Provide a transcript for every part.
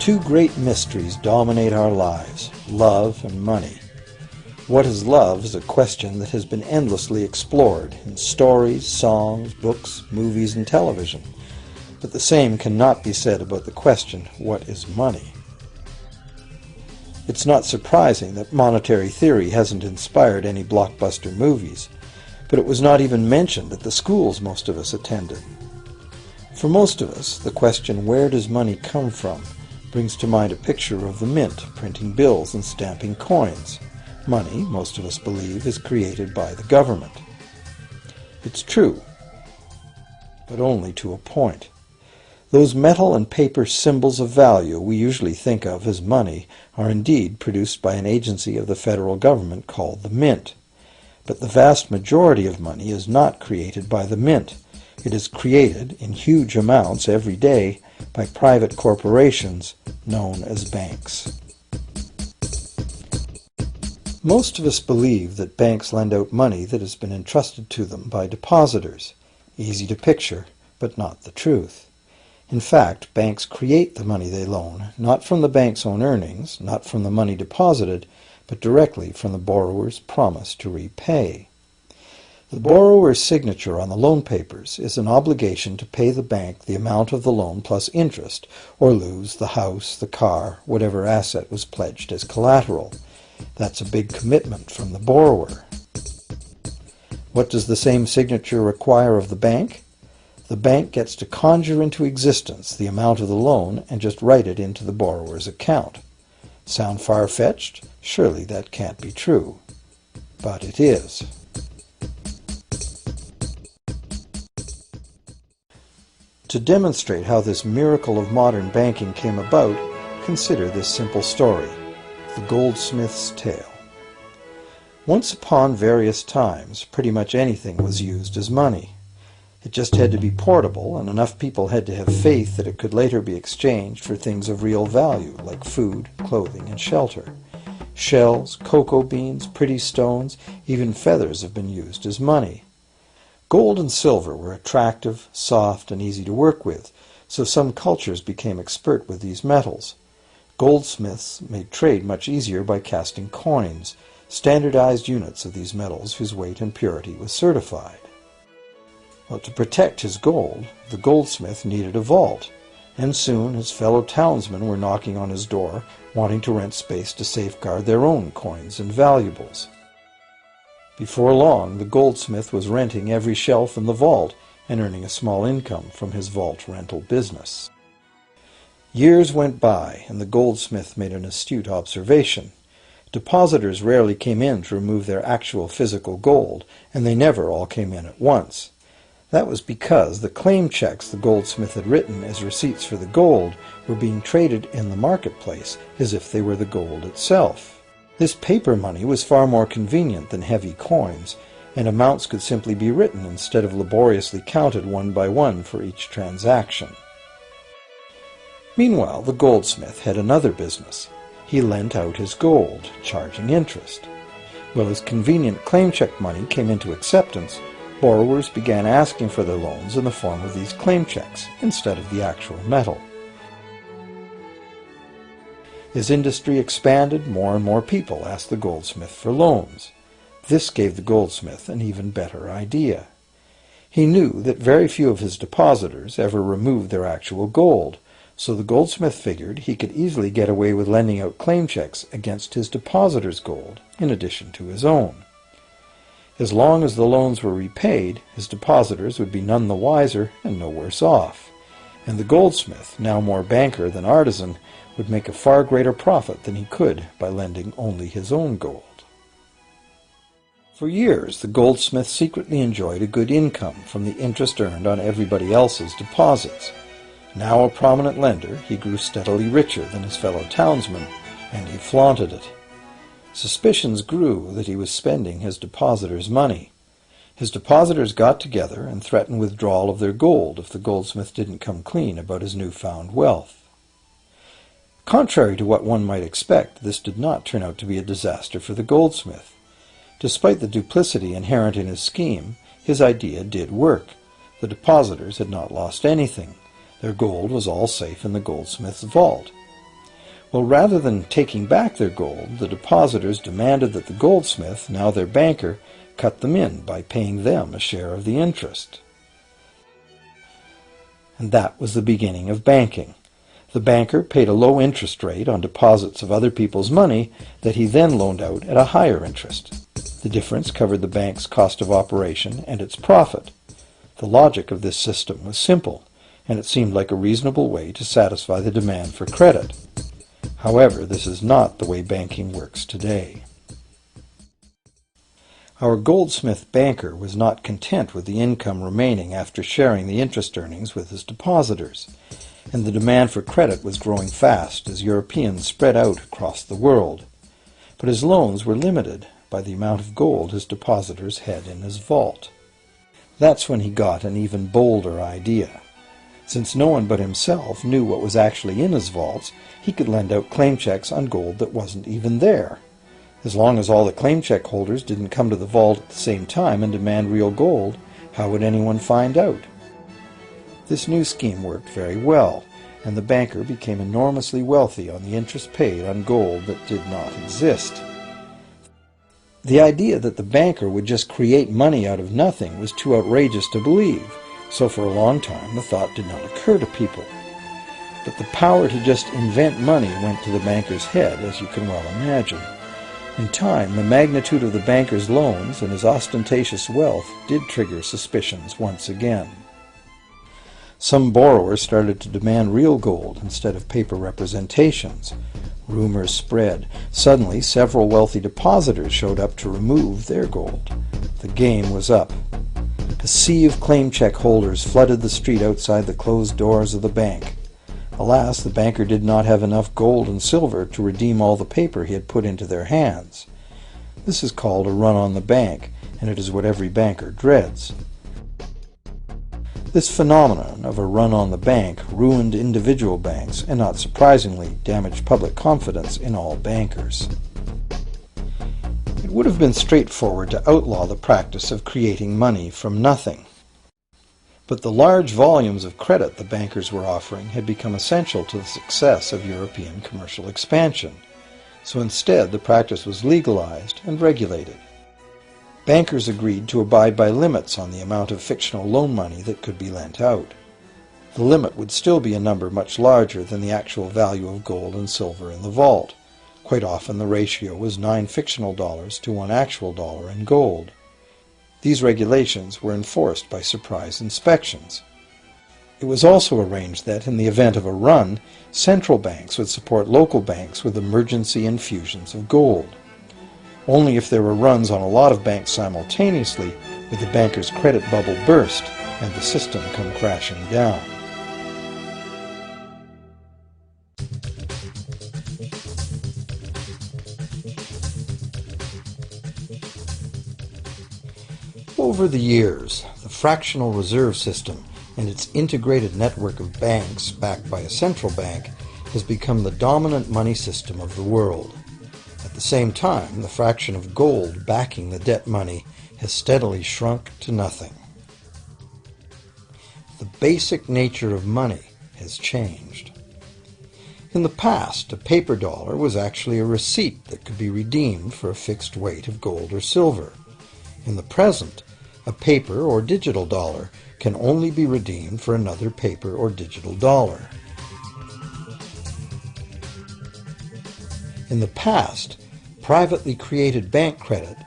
Two great mysteries dominate our lives, love and money. What is love is a question that has been endlessly explored in stories, songs, books, movies, and television. But the same cannot be said about the question, what is money? It's not surprising that monetary theory hasn't inspired any blockbuster movies, but it was not even mentioned at the schools most of us attended. For most of us, the question, where does money come from, brings to mind a picture of the mint printing bills and stamping coins. Money, most of us believe, is created by the government. It's true, but only to a point. Those metal and paper symbols of value we usually think of as money are indeed produced by an agency of the federal government called the Mint. But the vast majority of money is not created by the Mint. It is created in huge amounts every day by private corporations known as banks. Most of us believe that banks lend out money that has been entrusted to them by depositors. Easy to picture, but not the truth. In fact, banks create the money they loan, not from the bank's own earnings, not from the money deposited, but directly from the borrower's promise to repay. The borrower's signature on the loan papers is an obligation to pay the bank the amount of the loan plus interest, or lose the house, the car, whatever asset was pledged as collateral. That's a big commitment from the borrower. What does the same signature require of the bank? The bank gets to conjure into existence the amount of the loan and just write it into the borrower's account. Sound far-fetched? Surely that can't be true. But it is. To demonstrate how this miracle of modern banking came about, consider this simple story, the goldsmith's tale. Once upon various times, pretty much anything was used as money. It just had to be portable, and enough people had to have faith that it could later be exchanged for things of real value, like food, clothing, and shelter. Shells, cocoa beans, pretty stones, even feathers have been used as money. Gold and silver were attractive, soft, and easy to work with, so some cultures became expert with these metals. Goldsmiths made trade much easier by casting coins, standardized units of these metals whose weight and purity was certified. Well, to protect his gold, the goldsmith needed a vault, and soon his fellow townsmen were knocking on his door, wanting to rent space to safeguard their own coins and valuables. Before long, the goldsmith was renting every shelf in the vault and earning a small income from his vault rental business. Years went by, and the goldsmith made an astute observation. Depositors rarely came in to remove their actual physical gold, and they never all came in at once. That was because the claim checks the goldsmith had written as receipts for the gold were being traded in the marketplace as if they were the gold itself. This paper money was far more convenient than heavy coins, and amounts could simply be written instead of laboriously counted one by one for each transaction. Meanwhile, the goldsmith had another business. He lent out his gold, charging interest. Well, as convenient claim check money came into acceptance, borrowers began asking for their loans in the form of these claim checks instead of the actual metal. As industry expanded, more and more people asked the goldsmith for loans. This gave the goldsmith an even better idea. He knew that very few of his depositors ever removed their actual gold, so the goldsmith figured he could easily get away with lending out claim checks against his depositors' gold, in addition to his own. As long as the loans were repaid, his depositors would be none the wiser and no worse off, and the goldsmith, now more banker than artisan, would make a far greater profit than he could by lending only his own gold. For years, the goldsmith secretly enjoyed a good income from the interest earned on everybody else's deposits. Now a prominent lender, he grew steadily richer than his fellow townsmen, and he flaunted it. Suspicions grew that he was spending his depositors' money. His depositors got together and threatened withdrawal of their gold if the goldsmith didn't come clean about his newfound wealth. Contrary to what one might expect, this did not turn out to be a disaster for the goldsmith. Despite the duplicity inherent in his scheme, his idea did work. The depositors had not lost anything. Their gold was all safe in the goldsmith's vault. Well, rather than taking back their gold, the depositors demanded that the goldsmith, now their banker, cut them in by paying them a share of the interest. And that was the beginning of banking. The banker paid a low interest rate on deposits of other people's money that he then loaned out at a higher interest. The difference covered the bank's cost of operation and its profit. The logic of this system was simple, and it seemed like a reasonable way to satisfy the demand for credit. However, this is not the way banking works today. Our goldsmith banker was not content with the income remaining after sharing the interest earnings with his depositors, and the demand for credit was growing fast as Europeans spread out across the world. But his loans were limited by the amount of gold his depositors had in his vault. That's when he got an even bolder idea. Since no one but himself knew what was actually in his vaults, he could lend out claim checks on gold that wasn't even there. As long as all the claim check holders didn't come to the vault at the same time and demand real gold, how would anyone find out? This new scheme worked very well, and the banker became enormously wealthy on the interest paid on gold that did not exist. The idea that the banker would just create money out of nothing was too outrageous to believe, so for a long time the thought did not occur to people. But the power to just invent money went to the banker's head, as you can well imagine. In time, the magnitude of the banker's loans and his ostentatious wealth did trigger suspicions once again. Some borrowers started to demand real gold instead of paper representations. Rumors spread. Suddenly, several wealthy depositors showed up to remove their gold. The game was up. A sea of claim check holders flooded the street outside the closed doors of the bank. Alas, the banker did not have enough gold and silver to redeem all the paper he had put into their hands. This is called a run on the bank, and it is what every banker dreads. This phenomenon of a run on the bank ruined individual banks and, not surprisingly, damaged public confidence in all bankers. It would have been straightforward to outlaw the practice of creating money from nothing. But the large volumes of credit the bankers were offering had become essential to the success of European commercial expansion, so instead the practice was legalized and regulated. Bankers agreed to abide by limits on the amount of fictional loan money that could be lent out. The limit would still be a number much larger than the actual value of gold and silver in the vault. Quite often the ratio was 9 fictional dollars to 1 actual dollar in gold. These regulations were enforced by surprise inspections. It was also arranged that, in the event of a run, central banks would support local banks with emergency infusions of gold. Only if there were runs on a lot of banks simultaneously would the banker's credit bubble burst and the system come crashing down. Over the years, the fractional reserve system and its integrated network of banks backed by a central bank has become the dominant money system of the world. At the same time, the fraction of gold backing the debt money has steadily shrunk to nothing. The basic nature of money has changed. In the past, a paper dollar was actually a receipt that could be redeemed for a fixed weight of gold or silver. In the present, a paper or digital dollar can only be redeemed for another paper or digital dollar. In the past, privately created bank credit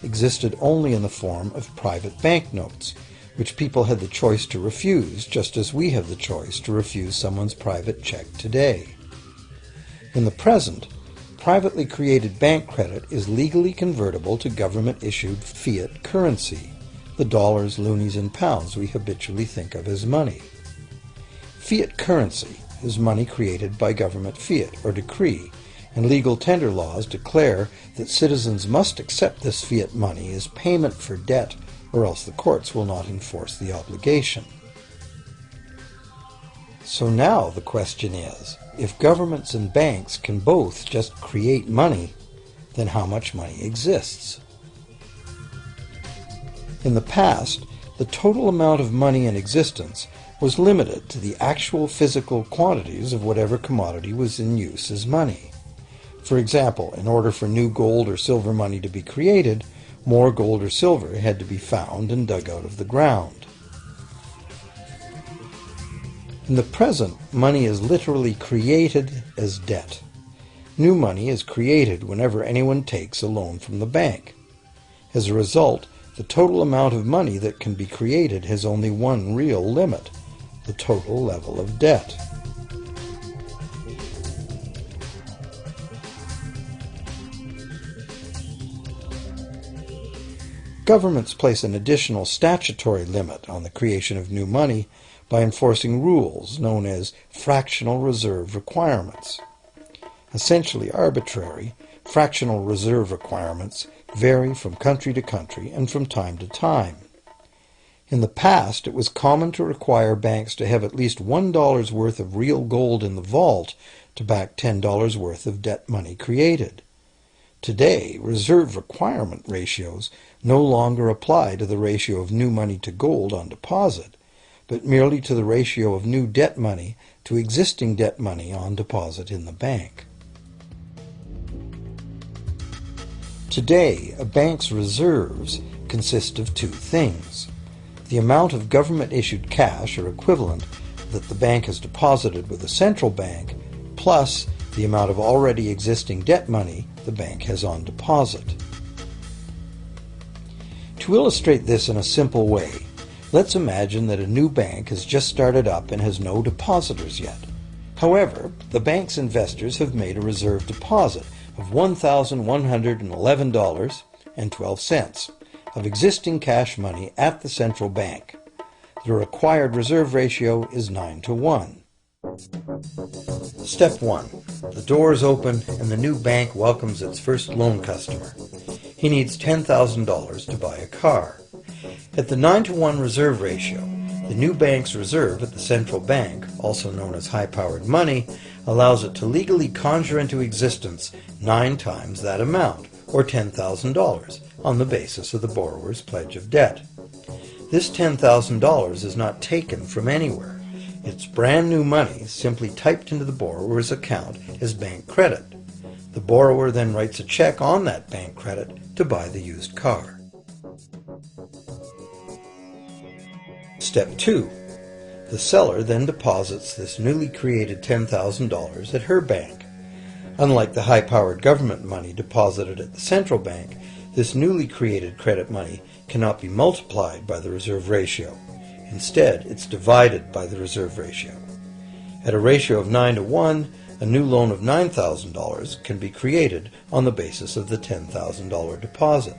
existed only in the form of private banknotes, which people had the choice to refuse, just as we have the choice to refuse someone's private check today. In the present, privately created bank credit is legally convertible to government-issued fiat currency, the dollars, loonies, and pounds we habitually think of as money. Fiat currency is money created by government fiat or decree, and legal tender laws declare that citizens must accept this fiat money as payment for debt, or else the courts will not enforce the obligation. So now the question is, if governments and banks can both just create money, then how much money exists? In the past, the total amount of money in existence was limited to the actual physical quantities of whatever commodity was in use as money. For example, in order for new gold or silver money to be created, more gold or silver had to be found and dug out of the ground. In the present, money is literally created as debt. New money is created whenever anyone takes a loan from the bank. As a result, the total amount of money that can be created has only one real limit: the total level of debt. Governments place an additional statutory limit on the creation of new money by enforcing rules known as fractional reserve requirements. Essentially arbitrary, fractional reserve requirements vary from country to country and from time to time. In the past, it was common to require banks to have at least $1 worth of real gold in the vault to back $10 worth of debt money created. Today, reserve requirement ratios no longer apply to the ratio of new money to gold on deposit, but merely to the ratio of new debt money to existing debt money on deposit in the bank. Today, a bank's reserves consist of two things: the amount of government-issued cash or equivalent that the bank has deposited with the central bank, plus the amount of already existing debt money the bank has on deposit. To illustrate this in a simple way, let's imagine that a new bank has just started up and has no depositors yet. However, the bank's investors have made a reserve deposit of $1,111.12 of existing cash money at the central bank. The required reserve ratio is 9-to-1. Step 1. The doors open and the new bank welcomes its first loan customer. He needs $10,000 to buy a car. At the 9-to-1 reserve ratio, the new bank's reserve at the central bank, also known as high-powered money, allows it to legally conjure into existence 9 times that amount, or $10,000, on the basis of the borrower's pledge of debt. This $10,000 is not taken from anywhere. It's brand new money simply typed into the borrower's account as bank credit. The borrower then writes a check on that bank credit to buy the used car. Step 2. The seller then deposits this newly created $10,000 at her bank. Unlike the high-powered government money deposited at the central bank, this newly created credit money cannot be multiplied by the reserve ratio. Instead, it's divided by the reserve ratio. At a ratio of 9-to-1, a new loan of $9,000 can be created on the basis of the $10,000 deposit.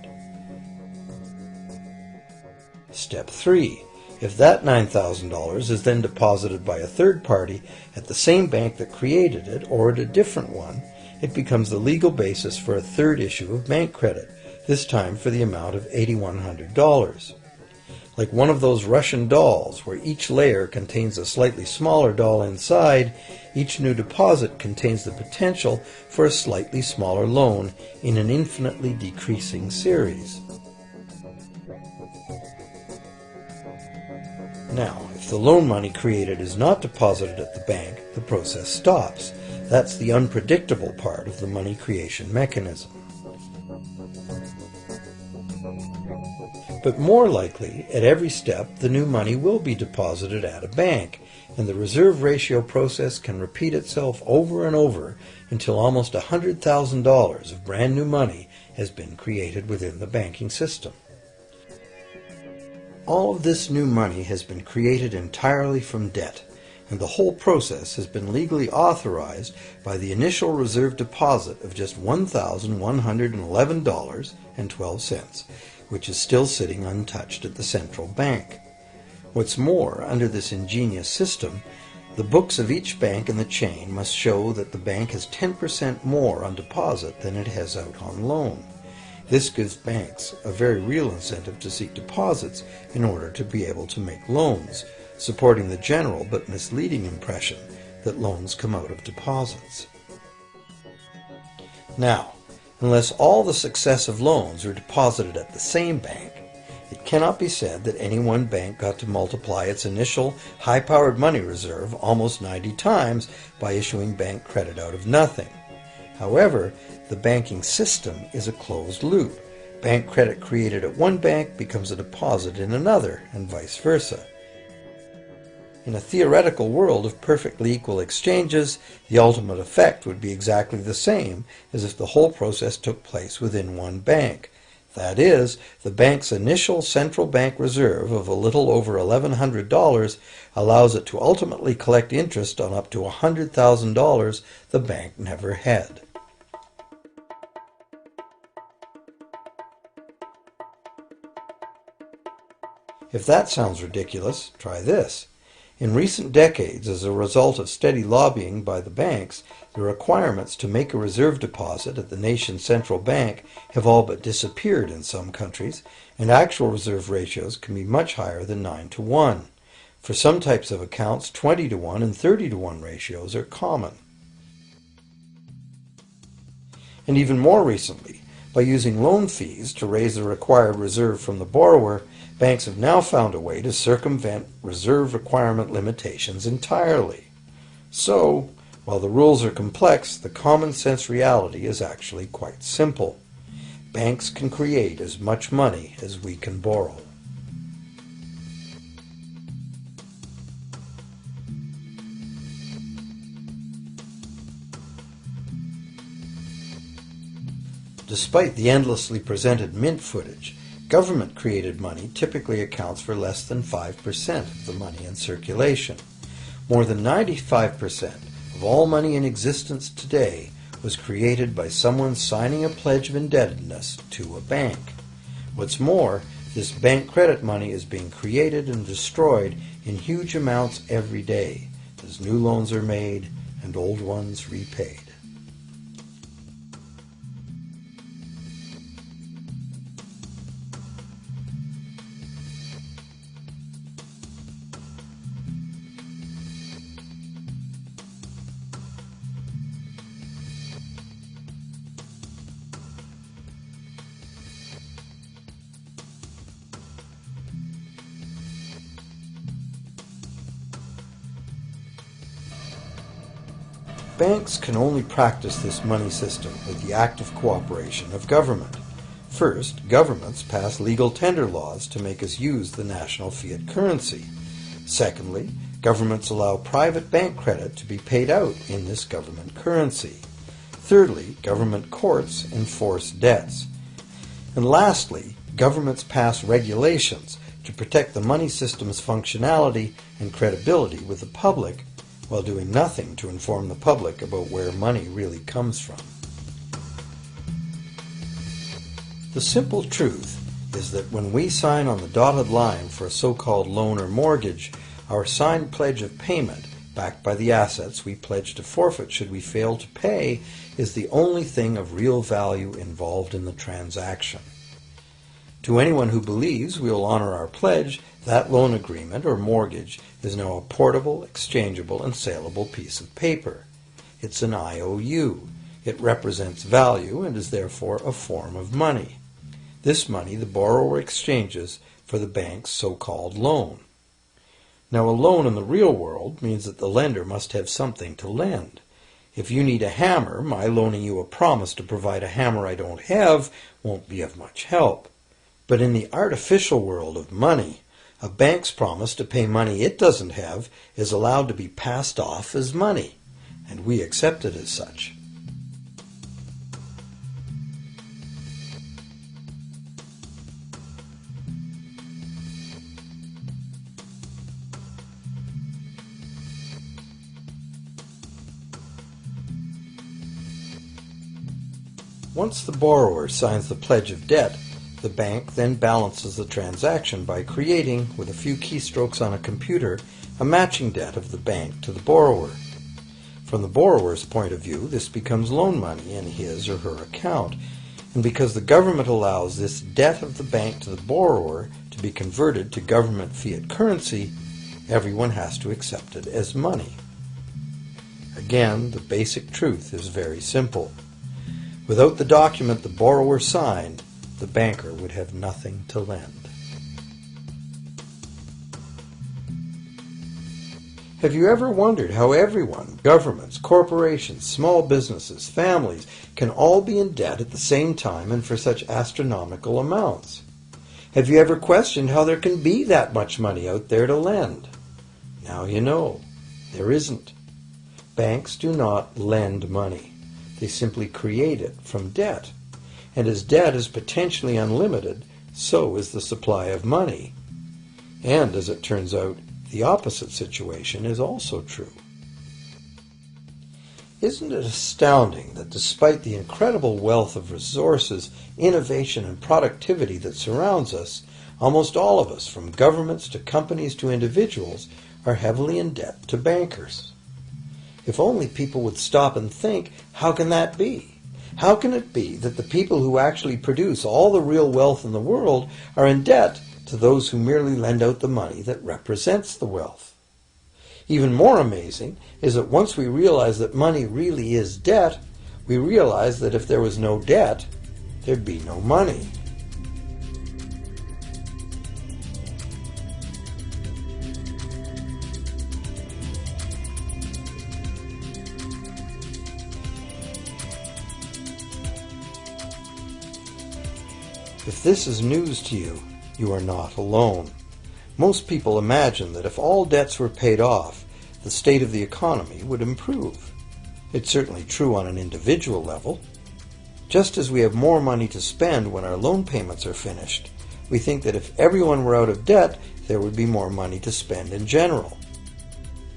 Step 3. If that $9,000 is then deposited by a third party at the same bank that created it or at a different one, it becomes the legal basis for a third issue of bank credit, this time for the amount of $8,100. Like one of those Russian dolls where each layer contains a slightly smaller doll inside, each new deposit contains the potential for a slightly smaller loan in an infinitely decreasing series. Now, if the loan money created is not deposited at the bank, the process stops. That's the unpredictable part of the money creation mechanism. But more likely, at every step, the new money will be deposited at a bank, and the reserve ratio process can repeat itself over and over until almost $100,000 of brand new money has been created within the banking system. All of this new money has been created entirely from debt, and the whole process has been legally authorized by the initial reserve deposit of just $1,111.12, which is still sitting untouched at the central bank. What's more, under this ingenious system, the books of each bank in the chain must show that the bank has 10% more on deposit than it has out on loan. This gives banks a very real incentive to seek deposits in order to be able to make loans, supporting the general but misleading impression that loans come out of deposits. Now, unless all the successive loans are deposited at the same bank, It cannot be said that any one bank got to multiply its initial high-powered money reserve almost 90 times by issuing bank credit out of nothing. However, the banking system is a closed loop. Bank credit created at one bank becomes a deposit in another, and vice versa. In a theoretical world of perfectly equal exchanges, the ultimate effect would be exactly the same as if the whole process took place within one bank. That is, the bank's initial central bank reserve of a little over $1,100 allows it to ultimately collect interest on up to $100,000 the bank never had. If that sounds ridiculous, try this. In recent decades, as a result of steady lobbying by the banks, the requirements to make a reserve deposit at the nation's central bank have all but disappeared in some countries, and actual reserve ratios can be much higher than 9-to-1. For some types of accounts, 20-to-1 and 30-to-1 ratios are common. And even more recently, by using loan fees to raise the required reserve from the borrower, banks have now found a way to circumvent reserve requirement limitations entirely. So, while the rules are complex, the common sense reality is actually quite simple. Banks can create as much money as we can borrow. Despite the endlessly presented mint footage, government-created money typically accounts for less than 5% of the money in circulation. More than 95% of all money in existence today was created by someone signing a pledge of indebtedness to a bank. What's more, this bank credit money is being created and destroyed in huge amounts every day, as new loans are made and old ones repaid. Banks can only practice this money system with the active cooperation of government. First, governments pass legal tender laws to make us use the national fiat currency. Secondly, governments allow private bank credit to be paid out in this government currency. Thirdly, government courts enforce debts. And lastly, governments pass regulations to protect the money system's functionality and credibility with the public, while doing nothing to inform the public about where money really comes from. The simple truth is that when we sign on the dotted line for a so-called loan or mortgage, our signed pledge of payment, backed by the assets we pledge to forfeit should we fail to pay, is the only thing of real value involved in the transaction. To anyone who believes we will honor our pledge, that loan agreement or mortgage is now a portable, exchangeable, and saleable piece of paper. It's an IOU. It represents value and is therefore a form of money. This money the borrower exchanges for the bank's so-called loan. Now, a loan in the real world means that the lender must have something to lend. If you need a hammer, my loaning you a promise to provide a hammer I don't have won't be of much help. But in the artificial world of money, a bank's promise to pay money it doesn't have is allowed to be passed off as money, and we accept it as such. Once the borrower signs the pledge of debt, the bank then balances the transaction by creating, with a few keystrokes on a computer, a matching debt of the bank to the borrower. From the borrower's point of view, this becomes loan money in his or her account, and because the government allows this debt of the bank to the borrower to be converted to government fiat currency, everyone has to accept it as money. Again, the basic truth is very simple. Without the document the borrower signed, the banker would have nothing to lend. Have you ever wondered how everyone, governments, corporations, small businesses, families, can all be in debt at the same time and for such astronomical amounts? Have you ever questioned how there can be that much money out there to lend? Now you know. There isn't. Banks do not lend money. They simply create it from debt. And as debt is potentially unlimited, so is the supply of money. And as it turns out, the opposite situation is also true. Isn't it astounding that despite the incredible wealth of resources, innovation, and productivity that surrounds us, almost all of us, from governments to companies to individuals, are heavily in debt to bankers? If only people would stop and think, how can that be? How can it be that the people who actually produce all the real wealth in the world are in debt to those who merely lend out the money that represents the wealth? Even more amazing is that once we realize that money really is debt, we realize that if there was no debt, there'd be no money. If this is news to you, you are not alone. Most people imagine that if all debts were paid off, the state of the economy would improve. It's certainly true on an individual level. Just as we have more money to spend when our loan payments are finished, we think that if everyone were out of debt, there would be more money to spend in general.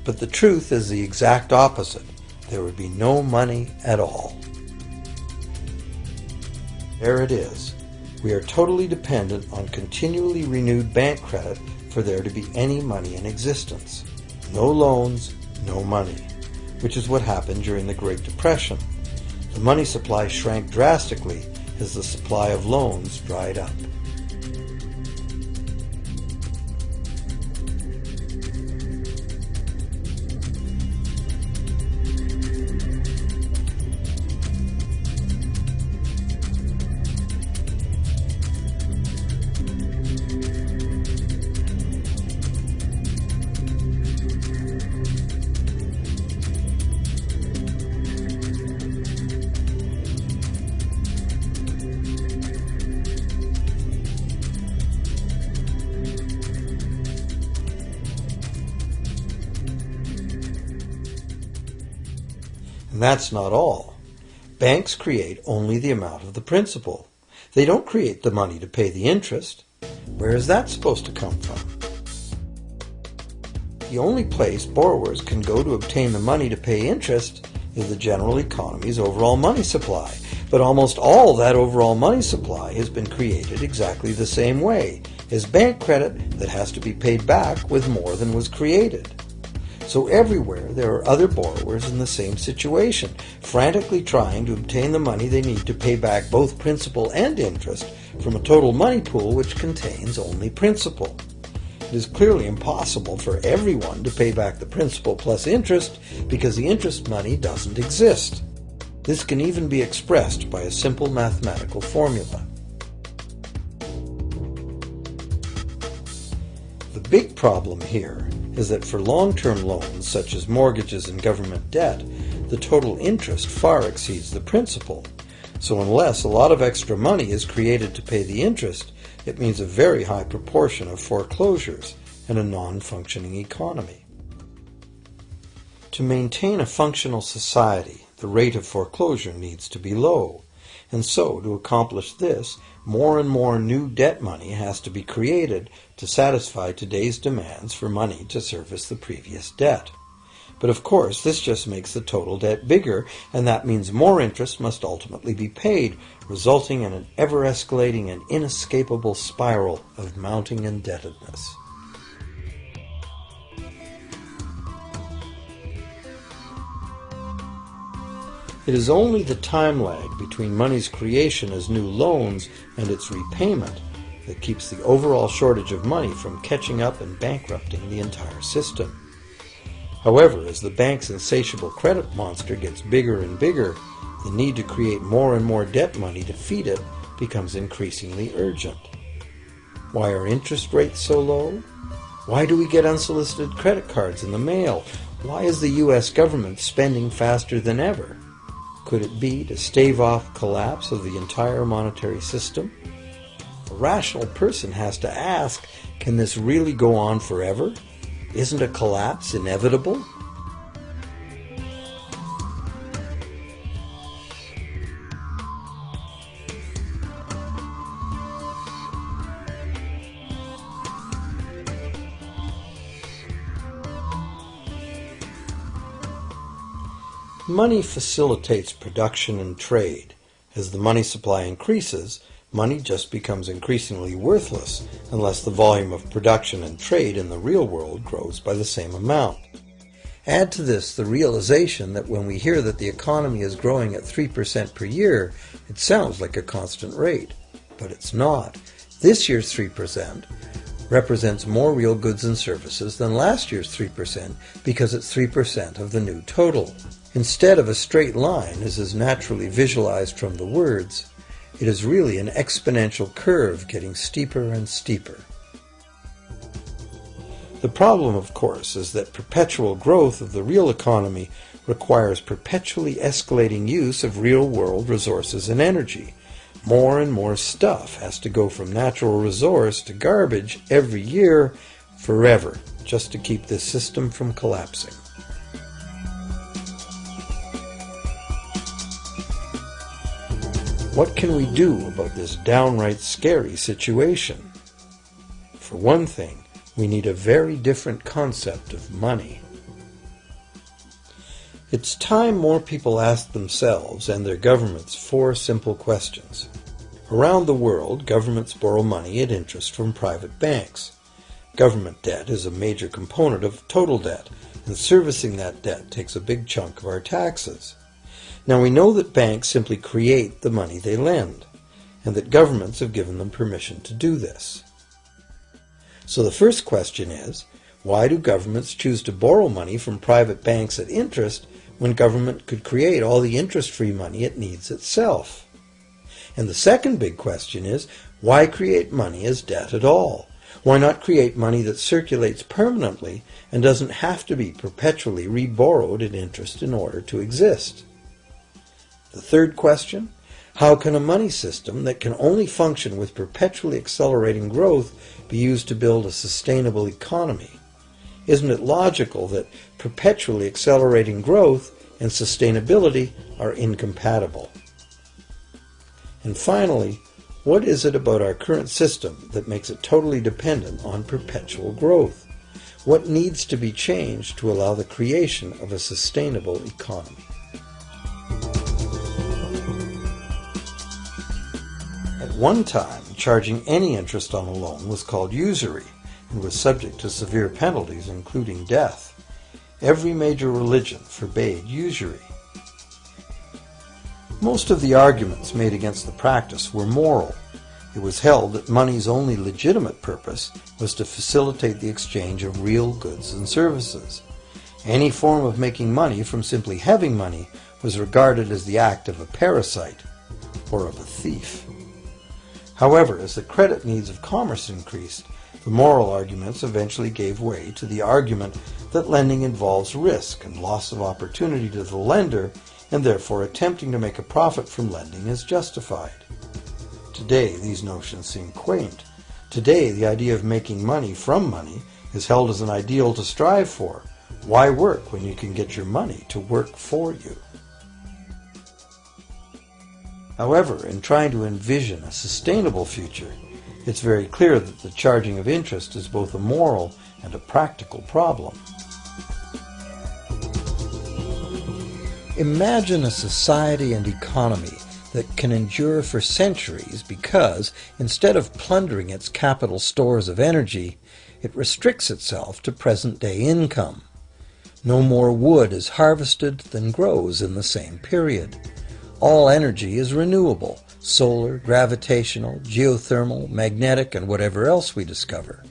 But the truth is the exact opposite. There would be no money at all. There it is. We are totally dependent on continually renewed bank credit for there to be any money in existence. No loans, no money, which is what happened during the Great Depression. The money supply shrank drastically as the supply of loans dried up. And that's not all. Banks create only the amount of the principal. They don't create the money to pay the interest. Where is that supposed to come from? The only place borrowers can go to obtain the money to pay interest is the general economy's overall money supply. But almost all that overall money supply has been created exactly the same way, as bank credit that has to be paid back with more than was created. So everywhere there are other borrowers in the same situation, frantically trying to obtain the money they need to pay back both principal and interest from a total money pool which contains only principal. It is clearly impossible for everyone to pay back the principal plus interest because the interest money doesn't exist. This can even be expressed by a simple mathematical formula. The big problem here is that for long-term loans, such as mortgages and government debt, the total interest far exceeds the principal. So unless a lot of extra money is created to pay the interest, it means a very high proportion of foreclosures and a non-functioning economy. To maintain a functional society, the rate of foreclosure needs to be low. And so, to accomplish this, more and more new debt money has to be created to satisfy today's demands for money to service the previous debt. But of course, this just makes the total debt bigger, and that means more interest must ultimately be paid, resulting in an ever-escalating and inescapable spiral of mounting indebtedness. It is only the time lag between money's creation as new loans and its repayment that keeps the overall shortage of money from catching up and bankrupting the entire system. However, as the bank's insatiable credit monster gets bigger and bigger, the need to create more and more debt money to feed it becomes increasingly urgent. Why are interest rates so low? Why do we get unsolicited credit cards in the mail? Why is the U.S. government spending faster than ever? Could it be to stave off collapse of the entire monetary system? A rational person has to ask, can this really go on forever? Isn't a collapse inevitable? Money facilitates production and trade. As the money supply increases, money just becomes increasingly worthless unless the volume of production and trade in the real world grows by the same amount. Add to this the realization that when we hear that the economy is growing at 3% per year, it sounds like a constant rate, but it's not. This year's 3% represents more real goods and services than last year's 3% because it's 3% of the new total. Instead of a straight line, as is naturally visualized from the words, it is really an exponential curve getting steeper and steeper. The problem, of course, is that perpetual growth of the real economy requires perpetually escalating use of real-world resources and energy. More and more stuff has to go from natural resource to garbage every year, forever, just to keep this system from collapsing. What can we do about this downright scary situation? For one thing, we need a very different concept of money. It's time more people asked themselves and their governments 4 simple questions. Around the world, governments borrow money at interest from private banks. Government debt is a major component of total debt, and servicing that debt takes a big chunk of our taxes. Now we know that banks simply create the money they lend, and that governments have given them permission to do this. So the first question is, why do governments choose to borrow money from private banks at interest when government could create all the interest-free money it needs itself? And the second big question is, why create money as debt at all? Why not create money that circulates permanently and doesn't have to be perpetually re-borrowed at interest in order to exist? The third question, how can a money system that can only function with perpetually accelerating growth be used to build a sustainable economy? Isn't it logical that perpetually accelerating growth and sustainability are incompatible? And finally, what is it about our current system that makes it totally dependent on perpetual growth? What needs to be changed to allow the creation of a sustainable economy? At one time, charging any interest on a loan was called usury and was subject to severe penalties, including death. Every major religion forbade usury. Most of the arguments made against the practice were moral. It was held that money's only legitimate purpose was to facilitate the exchange of real goods and services. Any form of making money from simply having money was regarded as the act of a parasite or of a thief. However, as the credit needs of commerce increased, the moral arguments eventually gave way to the argument that lending involves risk and loss of opportunity to the lender, and therefore attempting to make a profit from lending is justified. Today, these notions seem quaint. Today, the idea of making money from money is held as an ideal to strive for. Why work when you can get your money to work for you? However, in trying to envision a sustainable future, it's very clear that the charging of interest is both a moral and a practical problem. Imagine a society and economy that can endure for centuries because, instead of plundering its capital stores of energy, it restricts itself to present-day income. No more wood is harvested than grows in the same period. All energy is renewable, solar, gravitational, geothermal, magnetic, and whatever else we discover.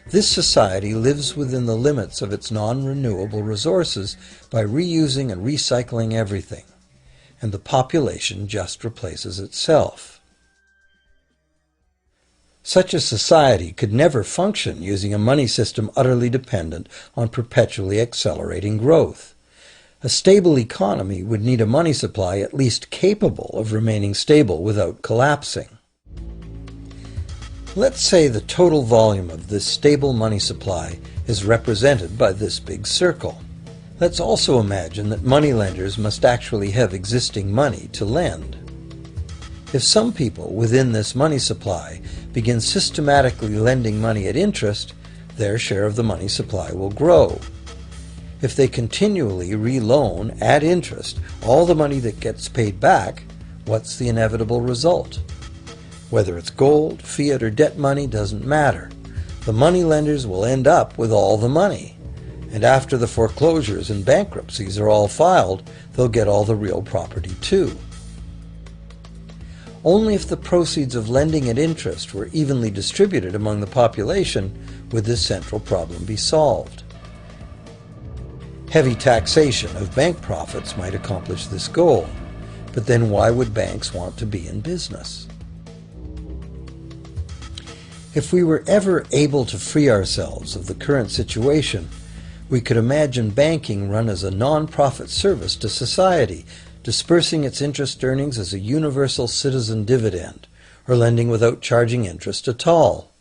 This society lives within the limits of its non-renewable resources by reusing and recycling everything, and the population just replaces itself. Such a society could never function using a money system utterly dependent on perpetually accelerating growth. A stable economy would need a money supply at least capable of remaining stable without collapsing. Let's say the total volume of this stable money supply is represented by this big circle. Let's also imagine that moneylenders must actually have existing money to lend. If some people within this money supply begin systematically lending money at interest, their share of the money supply will grow. If they continually reloan at interest all the money that gets paid back, what's the inevitable result? Whether it's gold, fiat, or debt money doesn't matter. The moneylenders will end up with all the money. And after the foreclosures and bankruptcies are all filed, they'll get all the real property too. Only if the proceeds of lending at interest were evenly distributed among the population would this central problem be solved. Heavy taxation of bank profits might accomplish this goal, but then why would banks want to be in business? If we were ever able to free ourselves of the current situation, we could imagine banking run as a non-profit service to society, dispersing its interest earnings as a universal citizen dividend, or lending without charging interest at all.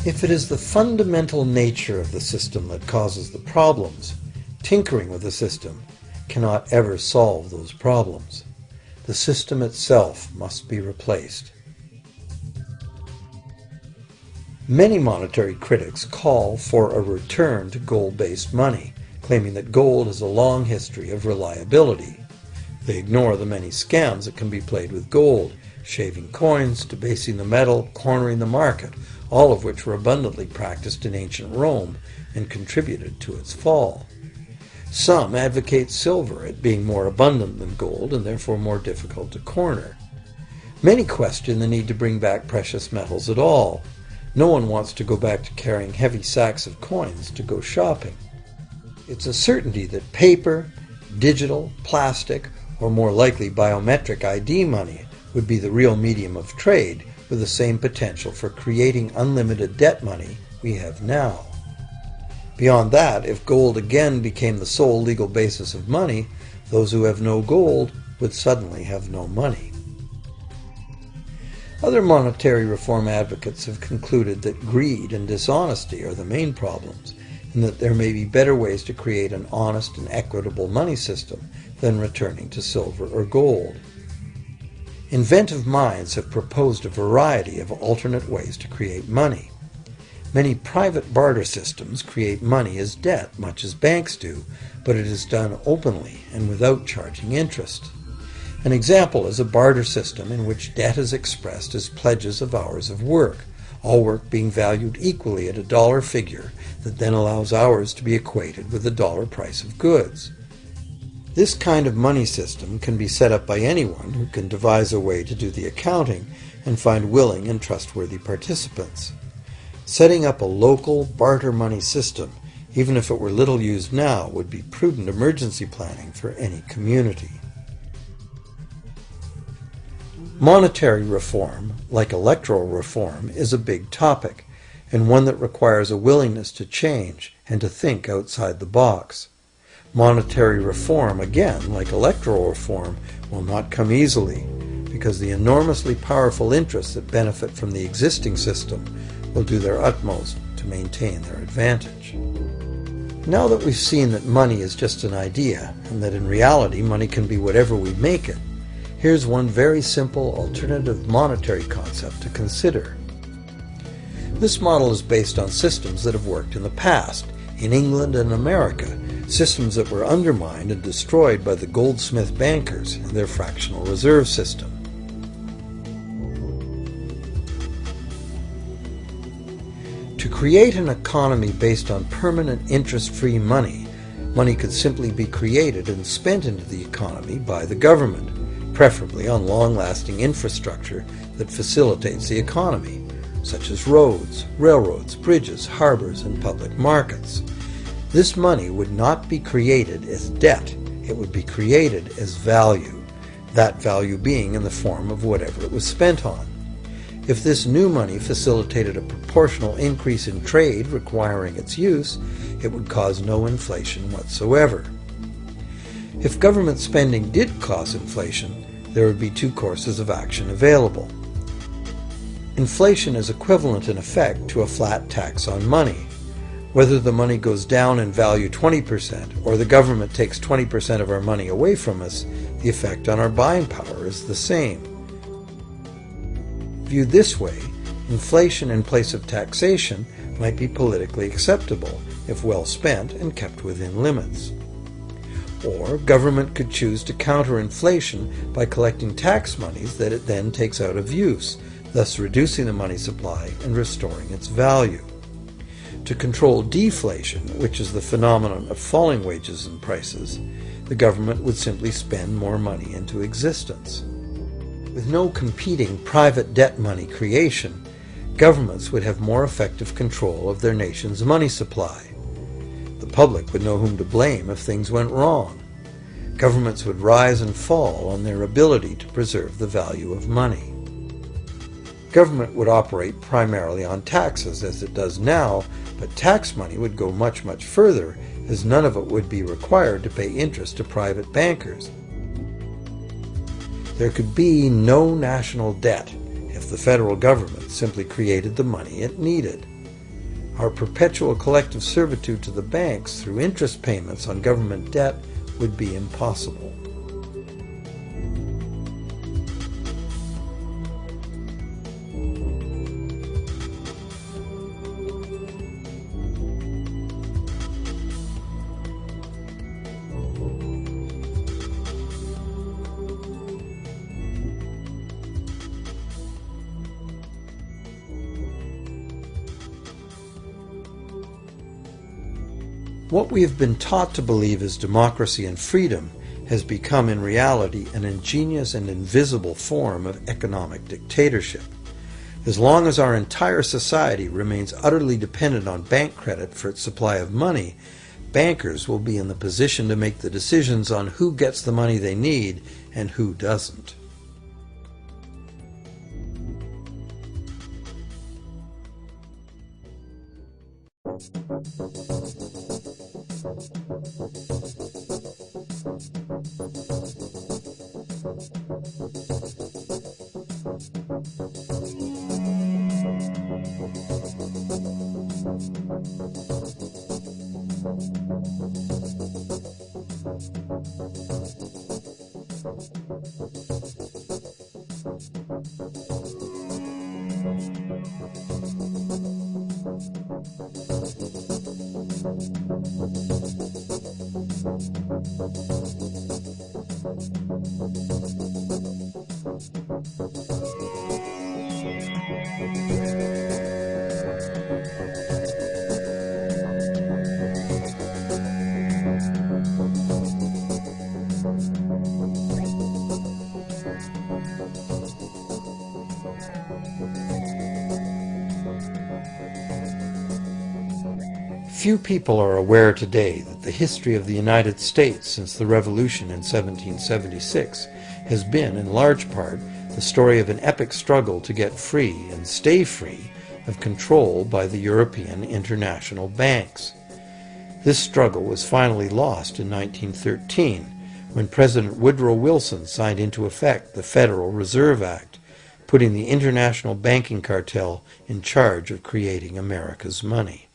If it is the fundamental nature of the system that causes the problems, tinkering with the system cannot ever solve those problems. The system itself must be replaced. Many monetary critics call for a return to gold-based money, claiming that gold has a long history of reliability. They ignore the many scams that can be played with gold, shaving coins, debasing the metal, cornering the market, all of which were abundantly practiced in ancient Rome and contributed to its fall. Some advocate silver, it being more abundant than gold and therefore more difficult to corner. Many question the need to bring back precious metals at all. No one wants to go back to carrying heavy sacks of coins to go shopping. It's a certainty that paper, digital, plastic, or more likely biometric ID money would be the real medium of trade, with the same potential for creating unlimited debt money we have now. Beyond that, if gold again became the sole legal basis of money, those who have no gold would suddenly have no money. Other monetary reform advocates have concluded that greed and dishonesty are the main problems, and that there may be better ways to create an honest and equitable money system than returning to silver or gold. Inventive minds have proposed a variety of alternate ways to create money. Many private barter systems create money as debt, much as banks do, but it is done openly and without charging interest. An example is a barter system in which debt is expressed as pledges of hours of work, all work being valued equally at a dollar figure that then allows hours to be equated with the dollar price of goods. This kind of money system can be set up by anyone who can devise a way to do the accounting and find willing and trustworthy participants. Setting up a local barter money system, even if it were little used now, would be prudent emergency planning for any community. Monetary reform, like electoral reform, is a big topic, and one that requires a willingness to change and to think outside the box. Monetary reform, again, like electoral reform, will not come easily, because the enormously powerful interests that benefit from the existing system will do their utmost to maintain their advantage. Now that we've seen that money is just an idea, and that in reality money can be whatever we make it, here's one very simple alternative monetary concept to consider. This model is based on systems that have worked in the past, in England and America, systems that were undermined and destroyed by the goldsmith bankers and their fractional reserve system. create an economy based on permanent interest-free money, money could simply be created and spent into the economy by the government, preferably on long-lasting infrastructure that facilitates the economy, such as roads, railroads, bridges, harbors, and public markets. This money would not be created as debt, it would be created as value, that value being in the form of whatever it was spent on. If this new money facilitated a proportional increase in trade requiring its use, it would cause no inflation whatsoever. If government spending did cause inflation, there would be two courses of action available. Inflation is equivalent in effect to a flat tax on money. Whether the money goes down in value 20% or the government takes 20% of our money away from us, the effect on our buying power is the same. Viewed this way, inflation in place of taxation might be politically acceptable if well spent and kept within limits. Or government could choose to counter inflation by collecting tax monies that it then takes out of use, thus reducing the money supply and restoring its value. To control deflation, which is the phenomenon of falling wages and prices, the government would simply spend more money into existence. With no competing private debt money creation, governments would have more effective control of their nation's money supply. The public would know whom to blame if things went wrong. Governments would rise and fall on their ability to preserve the value of money. Government would operate primarily on taxes, as it does now, but tax money would go much, much further, as none of it would be required to pay interest to private bankers. There could be no national debt if the federal government simply created the money it needed. Our perpetual collective servitude to the banks through interest payments on government debt would be impossible. What we have been taught to believe as democracy and freedom has become in reality an ingenious and invisible form of economic dictatorship. As long as our entire society remains utterly dependent on bank credit for its supply of money, bankers will be in the position to make the decisions on who gets the money they need and who doesn't. Few people are aware today that the history of the United States since the Revolution in 1776 has been, in large part, the story of an epic struggle to get free and stay free of control by the European international banks. This struggle was finally lost in 1913 when President Woodrow Wilson signed into effect the Federal Reserve Act, putting the international banking cartel in charge of creating America's money.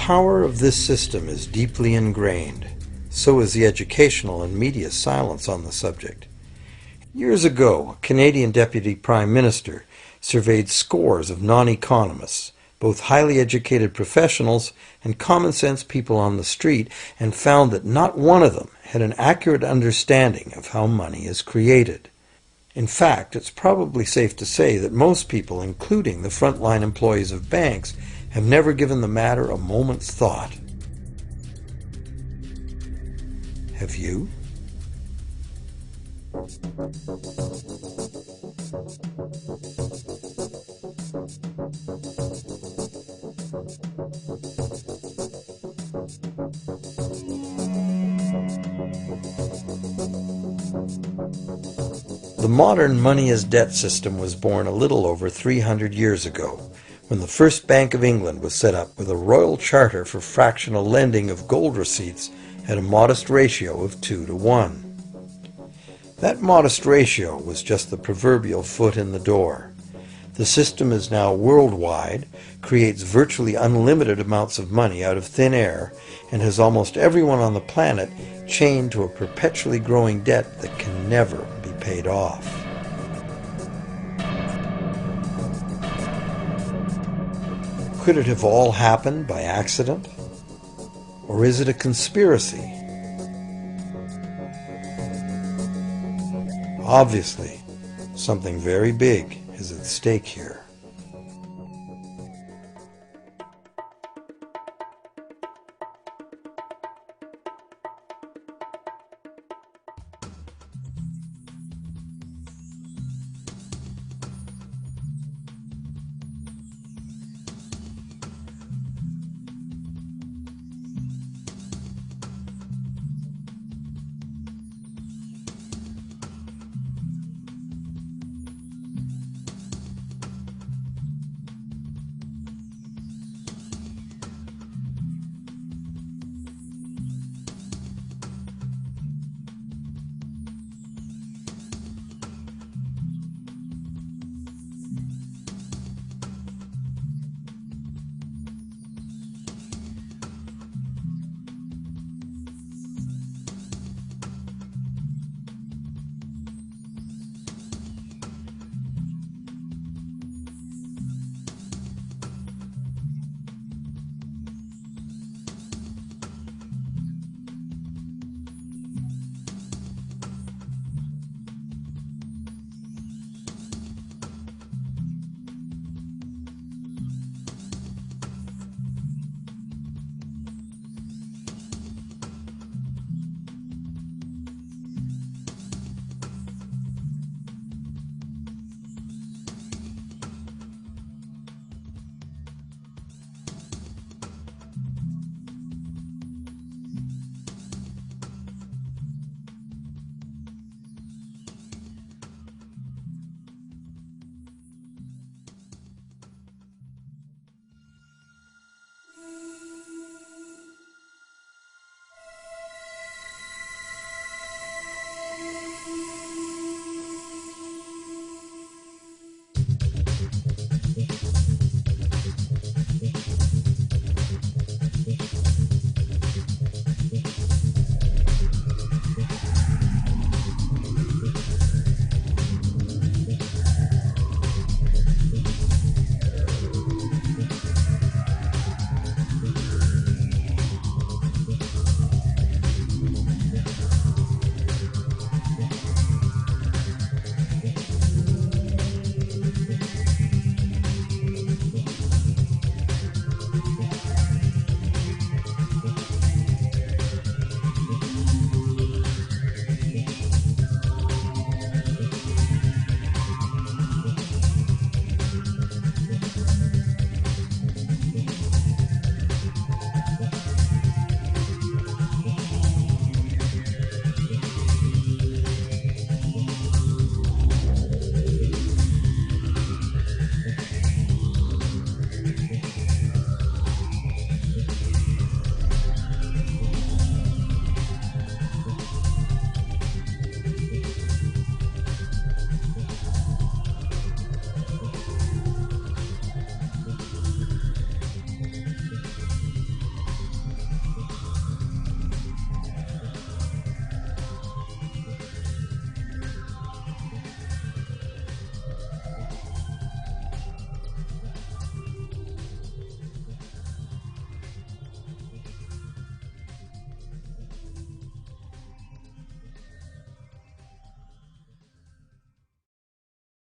power of this system is deeply ingrained. So is the educational and media silence on the subject. Years ago, a Canadian Deputy Prime Minister surveyed scores of non-economists, both highly educated professionals and common-sense people on the street, and found that not one of them had an accurate understanding of how money is created. In fact, it's probably safe to say that most people, including the frontline employees of banks, have never given the matter a moment's thought. Have you? The modern money-as-debt system was born a little over 300 years ago, when the first Bank of England was set up with a royal charter for fractional lending of gold receipts at a modest ratio of 2 to 1. That modest ratio was just the proverbial foot in the door. The system is now worldwide, creates virtually unlimited amounts of money out of thin air, and has almost everyone on the planet chained to a perpetually growing debt that can never be paid off. Could it have all happened by accident? Or is it a conspiracy? Obviously, something very big is at stake here.